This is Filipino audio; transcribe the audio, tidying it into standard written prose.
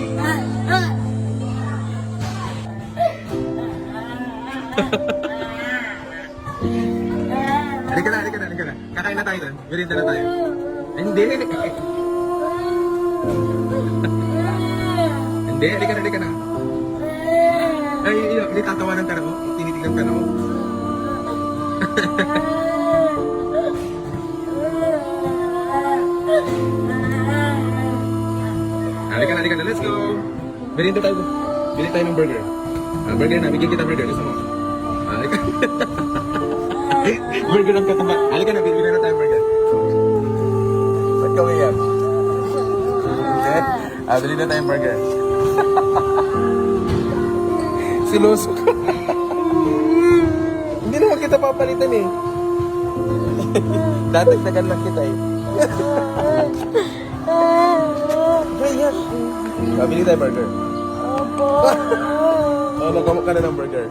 Halika na, halika na, halika na. Kakain na tayo doon. Merienda na tayo. Hindi. Hindi, halika na, halika na. Ay, hindi tatawanan ka na mo. Tinitignan ka na mo. Halika na, halika na. Let's go. Merienda tayo. Bili tayo ng burger. Burger na, bigyan kita burger. Gusto mo? Halika. Burger ang katama. Halika na, bili na tayo burger. Ba't ka umiyak? Bili na tayong burger. Siloso ka. Hindi naman kita papalitan eh. Dadagdagan lang kita eh. Ayan. Bili tayo burger. Opo. Nagamok ka na ng burger.